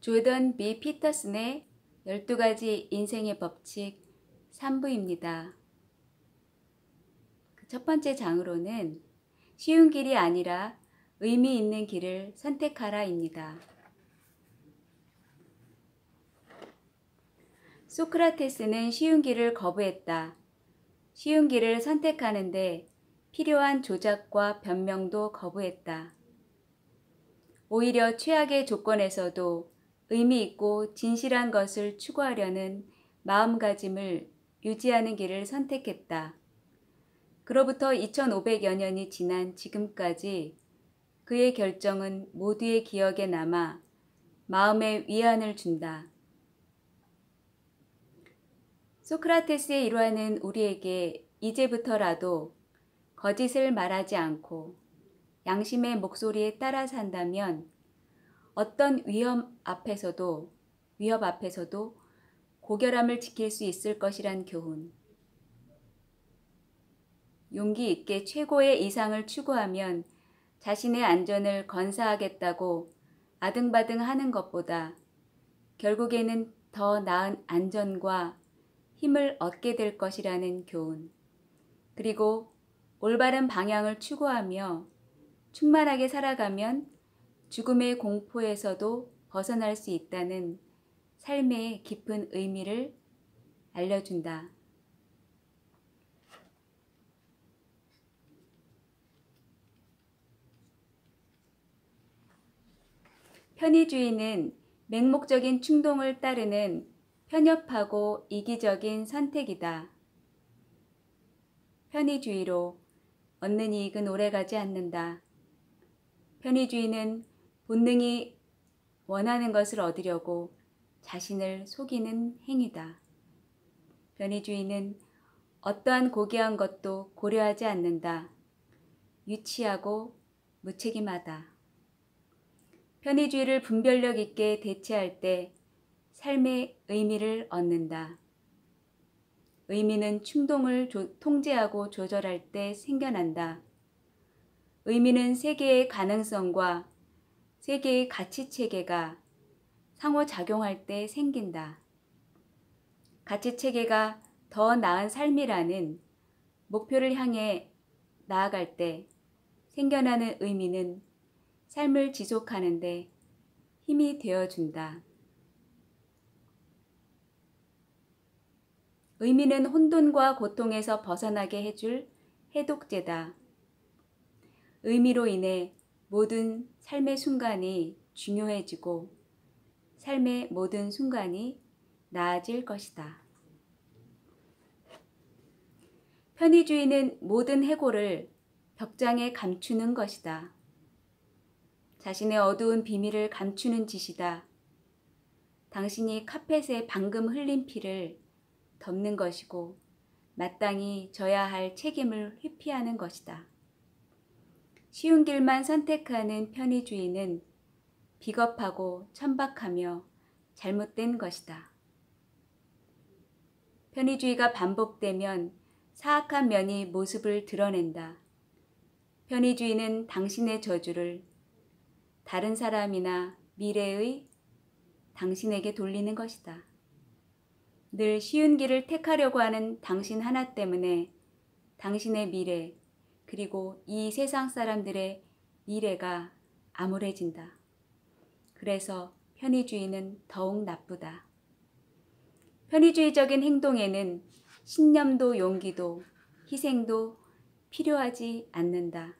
조던 B. 피터슨의 12가지 인생의 법칙 3부입니다. 첫 번째 장으로는 쉬운 길이 아니라 의미 있는 길을 선택하라입니다. 소크라테스는 쉬운 길을 거부했다. 쉬운 길을 선택하는데 필요한 조작과 변명도 거부했다. 오히려 최악의 조건에서도 의미 있고 진실한 것을 추구하려는 마음가짐을 유지하는 길을 선택했다. 그로부터 2500여 년이 지난 지금까지 그의 결정은 모두의 기억에 남아 마음에 위안을 준다. 소크라테스의 일화는 우리에게 이제부터라도 거짓을 말하지 않고 양심의 목소리에 따라 산다면 어떤 위협 앞에서도 고결함을 지킬 수 있을 것이란 교훈. 용기 있게 최고의 이상을 추구하면 자신의 안전을 건사하겠다고 아등바등 하는 것보다 결국에는 더 나은 안전과 힘을 얻게 될 것이라는 교훈. 그리고 올바른 방향을 추구하며 충만하게 살아가면 죽음의 공포에서도 벗어날 수 있다는 삶의 깊은 의미를 알려준다. 편의주의는 맹목적인 충동을 따르는 편협하고 이기적인 선택이다. 편의주의로 얻는 이익은 오래가지 않는다. 편의주의는 본능이 원하는 것을 얻으려고 자신을 속이는 행위다. 편의주의는 어떠한 고귀한 것도 고려하지 않는다. 유치하고 무책임하다. 편의주의를 분별력 있게 대체할 때 삶의 의미를 얻는다. 의미는 충동을 통제하고 조절할 때 생겨난다. 의미는 세계의 가능성과 세계의 가치체계가 상호작용할 때 생긴다. 가치체계가 더 나은 삶이라는 목표를 향해 나아갈 때 생겨나는 의미는 삶을 지속하는 데 힘이 되어준다. 의미는 혼돈과 고통에서 벗어나게 해줄 해독제다. 의미로 인해 모든 삶의 순간이 중요해지고 삶의 모든 순간이 나아질 것이다. 편의주의는 모든 해고를 벽장에 감추는 것이다. 자신의 어두운 비밀을 감추는 짓이다. 당신이 카펫에 방금 흘린 피를 덮는 것이고 마땅히 져야 할 책임을 회피하는 것이다. 쉬운 길만 선택하는 편의주의는 비겁하고 천박하며 잘못된 것이다. 편의주의가 반복되면 사악한 면이 모습을 드러낸다. 편의주의는 당신의 저주를 다른 사람이나 미래의 당신에게 돌리는 것이다. 늘 쉬운 길을 택하려고 하는 당신 하나 때문에 당신의 미래 그리고 이 세상 사람들의 미래가 암울해진다. 그래서 편의주의는 더욱 나쁘다. 편의주의적인 행동에는 신념도 용기도 희생도 필요하지 않는다.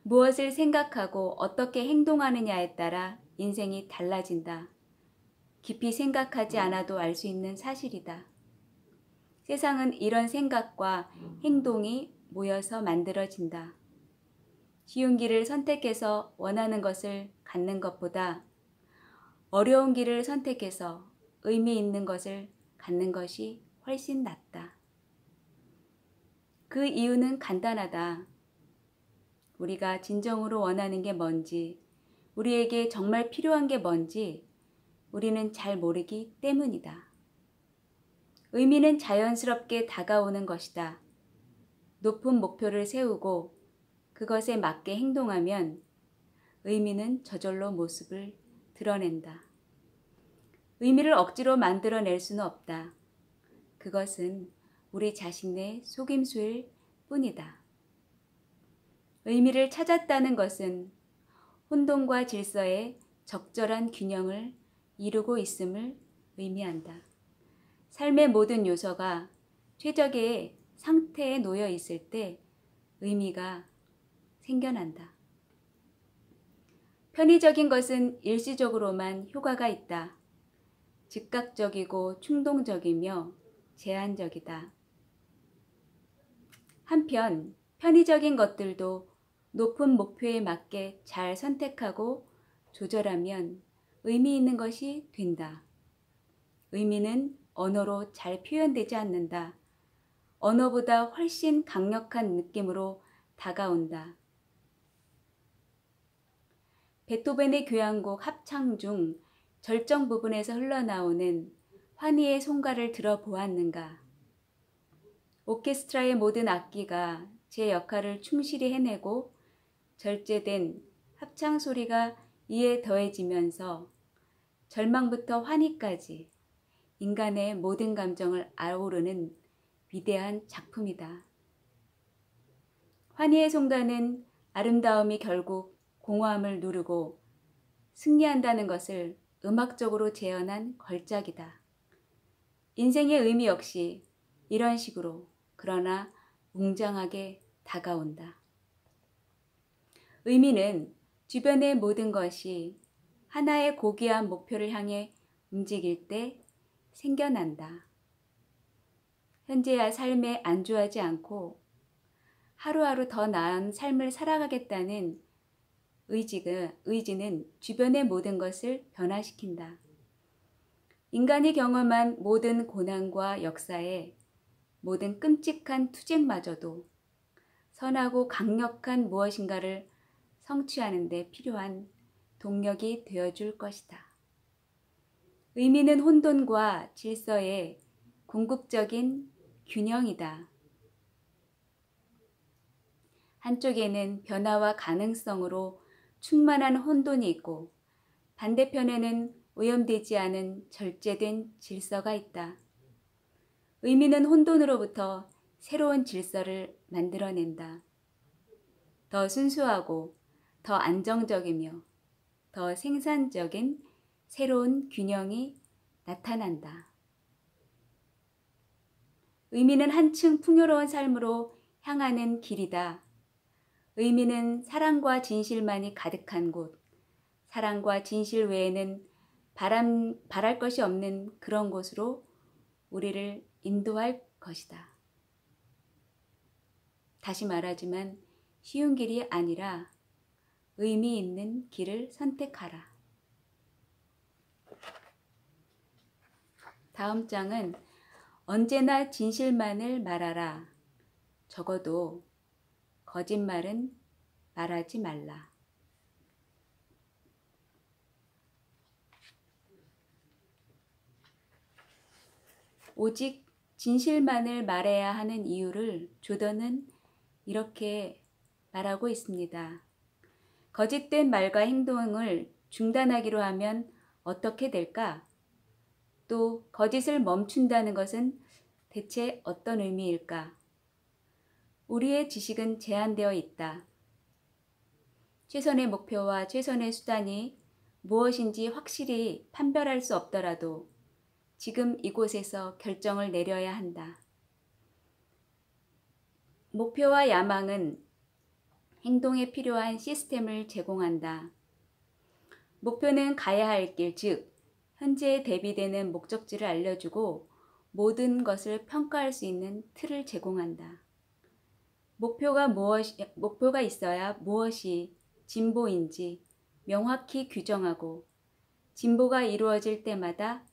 무엇을 생각하고 어떻게 행동하느냐에 따라 인생이 달라진다. 깊이 생각하지 않아도 알 수 있는 사실이다. 세상은 이런 생각과 행동이 모여서 만들어진다. 쉬운 길을 선택해서 원하는 것을 갖는 것보다 어려운 길을 선택해서 의미 있는 것을 갖는 것이 훨씬 낫다. 그 이유는 간단하다. 우리가 진정으로 원하는 게 뭔지, 우리에게 정말 필요한 게 뭔지 우리는 잘 모르기 때문이다. 의미는 자연스럽게 다가오는 것이다. 높은 목표를 세우고 그것에 맞게 행동하면 의미는 저절로 모습을 드러낸다. 의미를 억지로 만들어낼 수는 없다. 그것은 우리 자신의 속임수일 뿐이다. 의미를 찾았다는 것은 혼돈과 질서의 적절한 균형을 이루고 있음을 의미한다. 삶의 모든 요소가 최적의 상태에 놓여 있을 때 의미가 생겨난다. 편의적인 것은 일시적으로만 효과가 있다. 즉각적이고 충동적이며 제한적이다. 한편 편의적인 것들도 높은 목표에 맞게 잘 선택하고 조절하면 의미 있는 것이 된다. 의미는 언어로 잘 표현되지 않는다. 언어보다 훨씬 강력한 느낌으로 다가온다. 베토벤의 교향곡 합창 중 절정 부분에서 흘러나오는 환희의 송가를 들어보았는가? 오케스트라의 모든 악기가 제 역할을 충실히 해내고 절제된 합창 소리가 이에 더해지면서 절망부터 환희까지 인간의 모든 감정을 아우르는 위대한 작품이다. 환희의 송가는 아름다움이 결국 공허함을 누르고 승리한다는 것을 음악적으로 재현한 걸작이다. 인생의 의미 역시 이런 식으로 그러나 웅장하게 다가온다. 의미는 주변의 모든 것이 하나의 고귀한 목표를 향해 움직일 때 생겨난다. 현재야 삶에 안주하지 않고 하루하루 더 나은 삶을 살아가겠다는 의지는 주변의 모든 것을 변화시킨다. 인간이 경험한 모든 고난과 역사에 모든 끔찍한 투쟁마저도 선하고 강력한 무엇인가를 성취하는 데 필요한 동력이 되어줄 것이다. 의미는 혼돈과 질서의 궁극적인 균형이다. 한쪽에는 변화와 가능성으로 충만한 혼돈이 있고 반대편에는 오염되지 않은 절제된 질서가 있다. 의미는 혼돈으로부터 새로운 질서를 만들어낸다. 더 순수하고 더 안정적이며 더 생산적인 새로운 균형이 나타난다. 의미는 한층 풍요로운 삶으로 향하는 길이다. 의미는 사랑과 진실만이 가득한 곳, 사랑과 진실 외에는 바랄 것이 없는 그런 곳으로 우리를 인도할 것이다. 다시 말하지만 쉬운 길이 아니라 의미 있는 길을 선택하라. 다음 장은 언제나 진실만을 말하라. 적어도 거짓말은 말하지 말라. 오직 진실만을 말해야 하는 이유를 조던은 이렇게 말하고 있습니다. 거짓된 말과 행동을 중단하기로 하면 어떻게 될까? 또 거짓을 멈춘다는 것은 대체 어떤 의미일까? 우리의 지식은 제한되어 있다. 최선의 목표와 최선의 수단이 무엇인지 확실히 판별할 수 없더라도 지금 이곳에서 결정을 내려야 한다. 목표와 야망은 행동에 필요한 시스템을 제공한다. 목표는 가야 할 길, 즉 현재에 대비되는 목적지를 알려주고 모든 것을 평가할 수 있는 틀을 제공한다. 목표가 있어야 무엇이 진보인지 명확히 규정하고 진보가 이루어질 때마다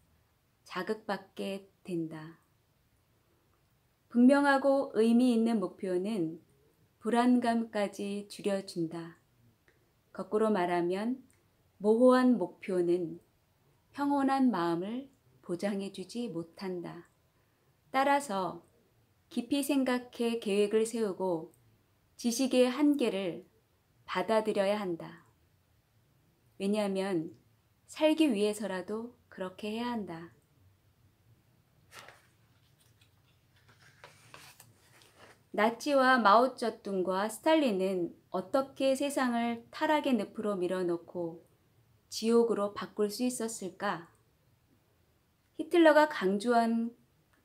자극받게 된다. 분명하고 의미 있는 목표는 불안감까지 줄여준다. 거꾸로 말하면 모호한 목표는 평온한 마음을 보장해주지 못한다. 따라서 깊이 생각해 계획을 세우고 지식의 한계를 받아들여야 한다. 왜냐하면 살기 위해서라도 그렇게 해야 한다. 나치와 마오쩌둥과 스탈린은 어떻게 세상을 타락의 늪으로 밀어넣고 지옥으로 바꿀 수 있었을까? 히틀러가 강조한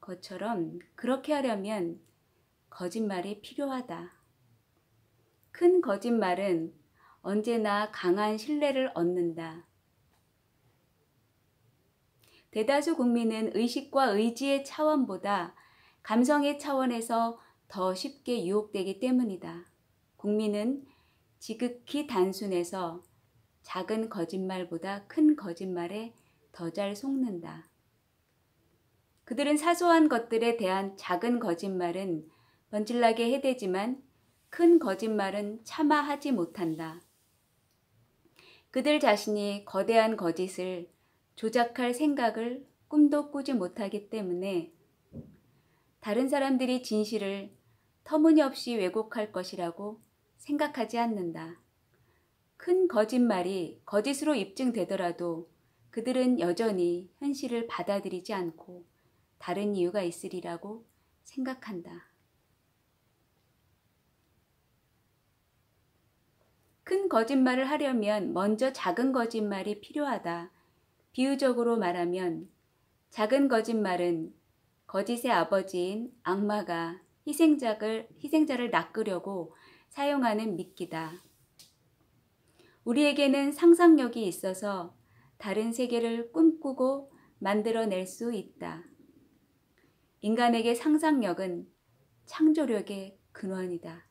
것처럼 그렇게 하려면 거짓말이 필요하다. 큰 거짓말은 언제나 강한 신뢰를 얻는다. 대다수 국민은 의식과 의지의 차원보다 감성의 차원에서 더 쉽게 유혹되기 때문이다. 국민은 지극히 단순해서 작은 거짓말보다 큰 거짓말에 더 잘 속는다. 그들은 사소한 것들에 대한 작은 거짓말은 번질나게 해대지만 큰 거짓말은 차마 하지 못한다. 그들 자신이 거대한 거짓을 조작할 생각을 꿈도 꾸지 못하기 때문에 다른 사람들이 진실을 터무니없이 왜곡할 것이라고 생각하지 않는다. 큰 거짓말이 거짓으로 입증되더라도 그들은 여전히 현실을 받아들이지 않고 다른 이유가 있으리라고 생각한다. 큰 거짓말을 하려면 먼저 작은 거짓말이 필요하다. 비유적으로 말하면 작은 거짓말은 거짓의 아버지인 악마가 희생자를 낚으려고 사용하는 미끼다. 우리에게는 상상력이 있어서 다른 세계를 꿈꾸고 만들어낼 수 있다. 인간에게 상상력은 창조력의 근원이다.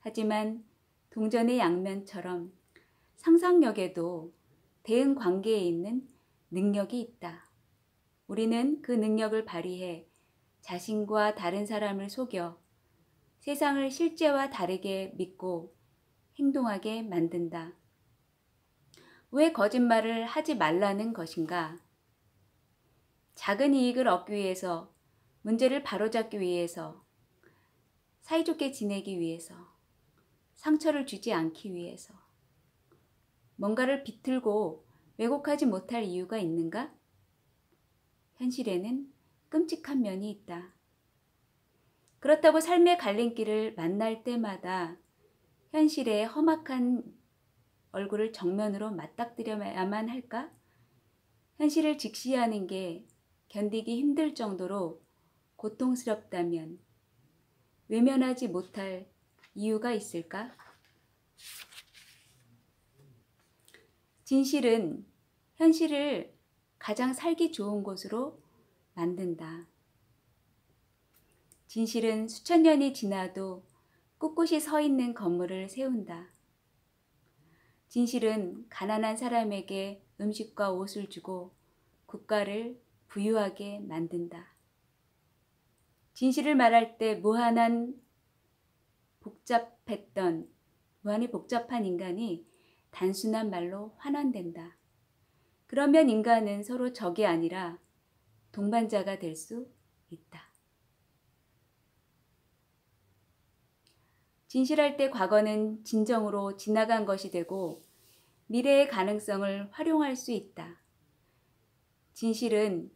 하지만 동전의 양면처럼 상상력에도 대응 관계에 있는 능력이 있다. 우리는 그 능력을 발휘해 자신과 다른 사람을 속여 세상을 실제와 다르게 믿고 행동하게 만든다. 왜 거짓말을 하지 말라는 것인가? 작은 이익을 얻기 위해서, 문제를 바로잡기 위해서, 사이좋게 지내기 위해서, 상처를 주지 않기 위해서, 뭔가를 비틀고 왜곡하지 못할 이유가 있는가? 현실에는 끔찍한 면이 있다. 그렇다고 삶의 갈림길을 만날 때마다 현실의 험악한 얼굴을 정면으로 맞닥뜨려야만 할까? 현실을 직시하는 게 견디기 힘들 정도로 고통스럽다면 외면하지 못할 이유가 있을까? 진실은 현실을 가장 살기 좋은 곳으로 만든다. 진실은 수천 년이 지나도 꿋꿋이 서 있는 건물을 세운다. 진실은 가난한 사람에게 음식과 옷을 주고 국가를 부유하게 만든다. 진실을 말할 때 무한히 복잡한 인간이 단순한 말로 환원된다. 그러면 인간은 서로 적이 아니라 동반자가 될 수 있다. 진실할 때 과거는 진정으로 지나간 것이 되고 미래의 가능성을 활용할 수 있다. 진실은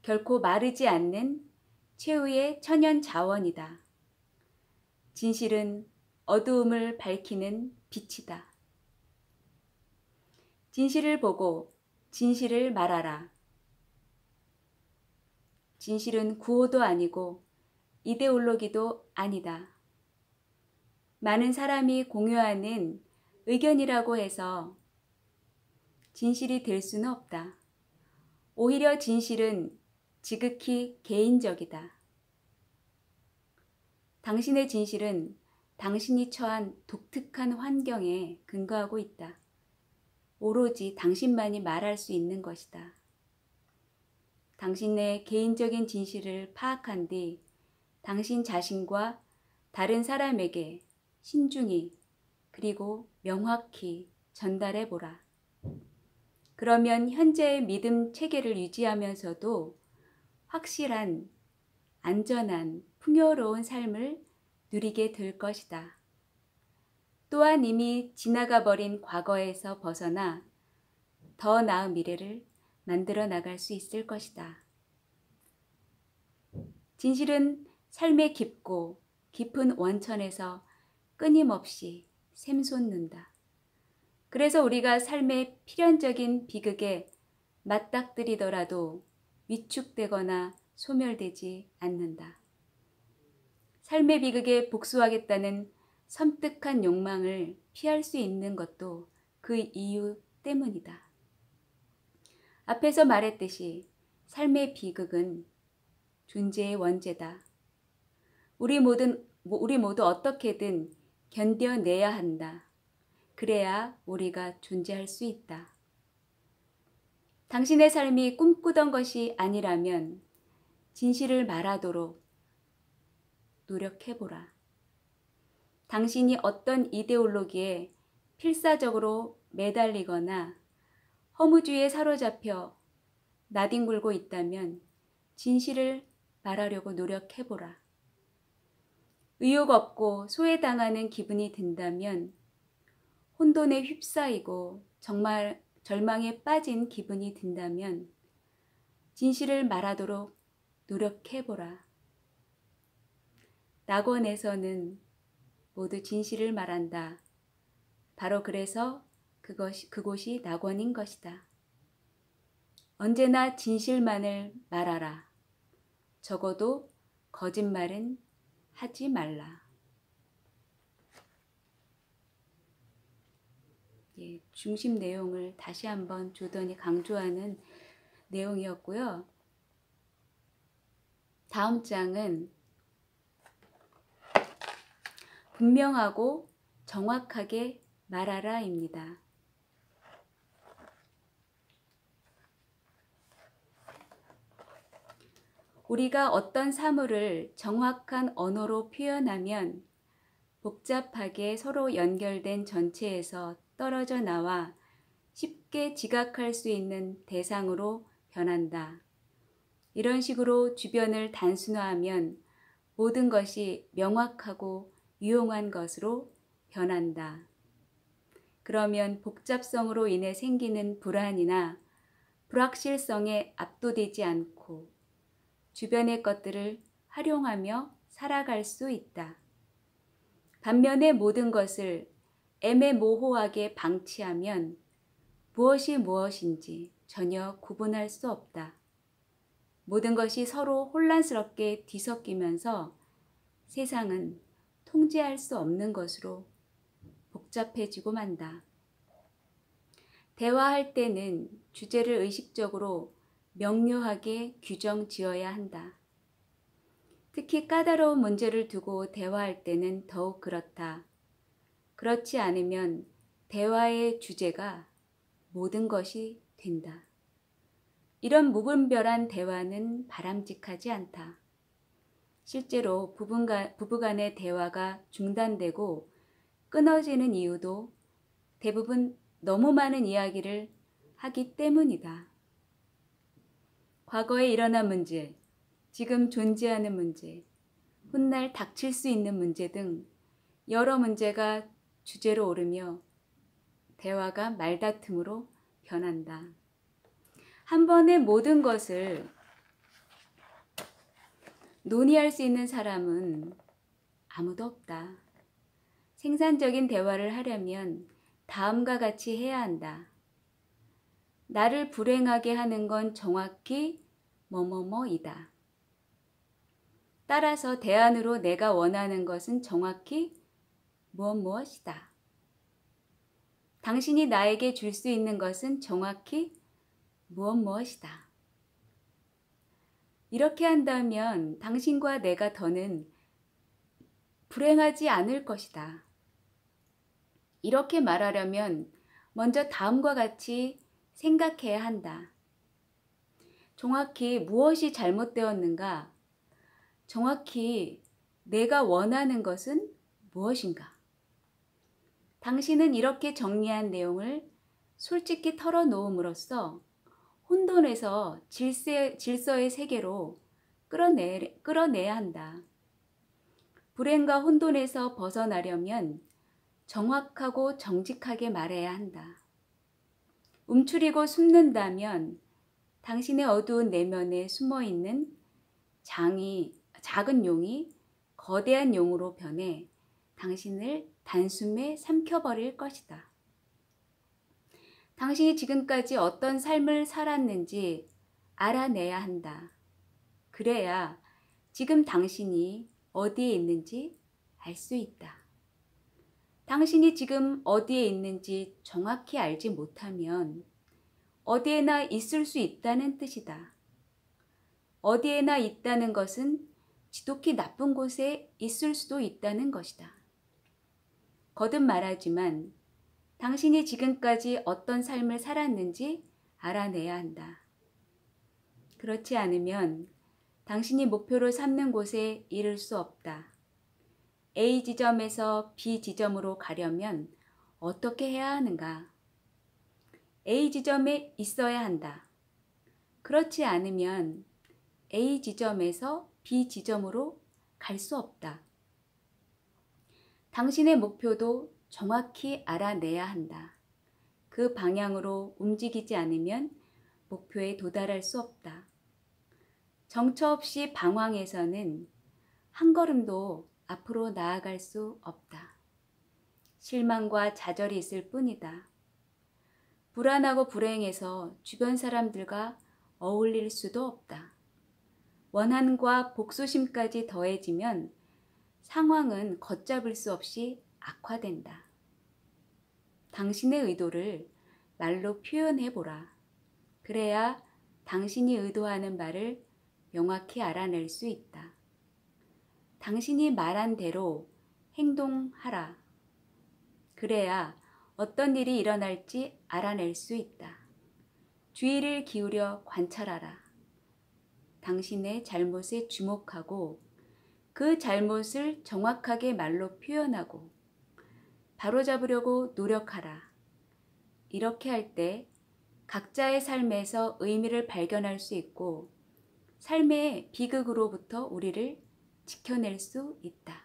결코 마르지 않는 최후의 천연 자원이다. 진실은 어두움을 밝히는 빛이다. 진실을 보고 진실을 말하라. 진실은 구호도 아니고 이데올로기도 아니다. 많은 사람이 공유하는 의견이라고 해서 진실이 될 수는 없다. 오히려 진실은 지극히 개인적이다. 당신의 진실은 당신이 처한 독특한 환경에 근거하고 있다. 오로지 당신만이 말할 수 있는 것이다. 당신의 개인적인 진실을 파악한 뒤 당신 자신과 다른 사람에게 신중히 그리고 명확히 전달해 보라. 그러면 현재의 믿음 체계를 유지하면서도 확실한, 안전한, 풍요로운 삶을 누리게 될 것이다. 또한 이미 지나가 버린 과거에서 벗어나 더 나은 미래를 만들어 나갈 수 있을 것이다. 진실은 삶의 깊고 깊은 원천에서 끊임없이 샘솟는다. 그래서 우리가 삶의 필연적인 비극에 맞닥뜨리더라도 위축되거나 소멸되지 않는다. 삶의 비극에 복수하겠다는 섬뜩한 욕망을 피할 수 있는 것도 그 이유 때문이다. 앞에서 말했듯이 삶의 비극은 존재의 원죄다. 우리 모두 어떻게든 견뎌내야 한다. 그래야 우리가 존재할 수 있다. 당신의 삶이 꿈꾸던 것이 아니라면 진실을 말하도록 노력해보라. 당신이 어떤 이데올로기에 필사적으로 매달리거나 허무주의에 사로잡혀 나뒹굴고 있다면 진실을 말하려고 노력해보라. 의욕 없고 소외당하는 기분이 든다면, 혼돈에 휩싸이고 정말 절망에 빠진 기분이 든다면 진실을 말하도록 노력해보라. 낙원에서는 모두 진실을 말한다. 바로 그래서 그곳이 낙원인 것이다. 언제나 진실만을 말하라. 적어도 거짓말은 하지 말라. 중심 내용을 다시 한번 조던이 강조하는 내용이었고요. 다음 장은 분명하고 정확하게 말하라입니다. 우리가 어떤 사물을 정확한 언어로 표현하면 복잡하게 서로 연결된 전체에서 떨어져 나와 쉽게 지각할 수 있는 대상으로 변한다. 이런 식으로 주변을 단순화하면 모든 것이 명확하고 유용한 것으로 변한다. 그러면 복잡성으로 인해 생기는 불안이나 불확실성에 압도되지 않고 주변의 것들을 활용하며 살아갈 수 있다. 반면에 모든 것을 애매모호하게 방치하면 무엇이 무엇인지 전혀 구분할 수 없다. 모든 것이 서로 혼란스럽게 뒤섞이면서 세상은 통제할 수 없는 것으로 복잡해지고 만다. 대화할 때는 주제를 의식적으로 명료하게 규정 지어야 한다. 특히 까다로운 문제를 두고 대화할 때는 더욱 그렇다. 그렇지 않으면 대화의 주제가 모든 것이 된다. 이런 무분별한 대화는 바람직하지 않다. 실제로 부부간의 대화가 중단되고 끊어지는 이유도 대부분 너무 많은 이야기를 하기 때문이다. 과거에 일어난 문제, 지금 존재하는 문제, 훗날 닥칠 수 있는 문제 등 여러 문제가 주제로 오르며 대화가 말다툼으로 변한다. 한 번에 모든 것을 논의할 수 있는 사람은 아무도 없다. 생산적인 대화를 하려면 다음과 같이 해야 한다. 나를 불행하게 하는 건 정확히 뭐뭐뭐이다. 따라서 대안으로 내가 원하는 것은 정확히 무엇이다. 당신이 나에게 줄 수 있는 것은 정확히 무엇이다. 이렇게 한다면 당신과 내가 더는 불행하지 않을 것이다. 이렇게 말하려면 먼저 다음과 같이 생각해야 한다. 정확히 무엇이 잘못되었는가? 정확히 내가 원하는 것은 무엇인가? 당신은 이렇게 정리한 내용을 솔직히 털어놓음으로써 혼돈에서 질서의 세계로 끌어내야 한다. 불행과 혼돈에서 벗어나려면 정확하고 정직하게 말해야 한다. 움츠리고 숨는다면 당신의 어두운 내면에 숨어있는 작은 용이 거대한 용으로 변해 당신을 단숨에 삼켜버릴 것이다. 당신이 지금까지 어떤 삶을 살았는지 알아내야 한다. 그래야 지금 당신이 어디에 있는지 알 수 있다. 당신이 지금 어디에 있는지 정확히 알지 못하면 어디에나 있을 수 있다는 뜻이다. 어디에나 있다는 것은 지독히 나쁜 곳에 있을 수도 있다는 것이다. 거듭 말하지만 당신이 지금까지 어떤 삶을 살았는지 알아내야 한다. 그렇지 않으면 당신이 목표로 삼는 곳에 이를 수 없다. A 지점에서 B 지점으로 가려면 어떻게 해야 하는가? A 지점에 있어야 한다. 그렇지 않으면 A 지점에서 B 지점으로 갈 수 없다. 당신의 목표도 정확히 알아내야 한다. 그 방향으로 움직이지 않으면 목표에 도달할 수 없다. 정처 없이 방황해서는 한 걸음도 앞으로 나아갈 수 없다. 실망과 좌절이 있을 뿐이다. 불안하고 불행해서 주변 사람들과 어울릴 수도 없다. 원한과 복수심까지 더해지면 상황은 걷잡을 수 없이 악화된다. 당신의 의도를 말로 표현해보라. 그래야 당신이 의도하는 바를 명확히 알아낼 수 있다. 당신이 말한 대로 행동하라. 그래야 어떤 일이 일어날지 알아낼 수 있다. 주의를 기울여 관찰하라. 당신의 잘못에 주목하고 그 잘못을 정확하게 말로 표현하고 바로잡으려고 노력하라. 이렇게 할 때 각자의 삶에서 의미를 발견할 수 있고 삶의 비극으로부터 우리를 지켜낼 수 있다.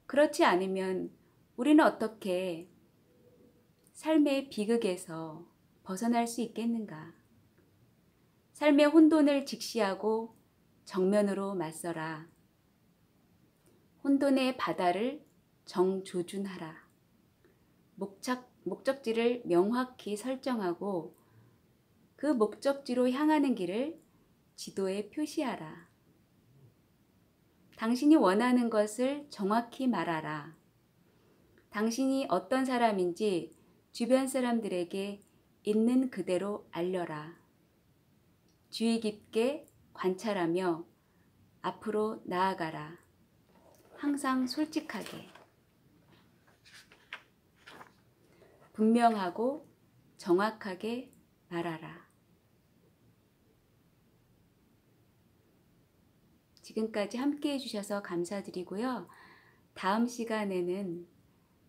그렇지 않으면 우리는 어떻게 삶의 비극에서 벗어날 수 있겠는가? 삶의 혼돈을 직시하고 정면으로 맞서라. 혼돈의 바다를 정조준하라. 목적지를 명확히 설정하고 그 목적지로 향하는 길을 지도에 표시하라. 당신이 원하는 것을 정확히 말하라. 당신이 어떤 사람인지 주변 사람들에게 있는 그대로 알려라. 주의 깊게 관찰하며 앞으로 나아가라. 항상 솔직하게. 분명하고 정확하게 말하라. 지금까지 함께 해주셔서 감사드리고요. 다음 시간에는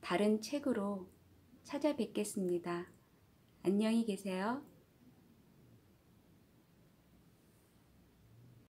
다른 책으로 찾아뵙겠습니다. 안녕히 계세요.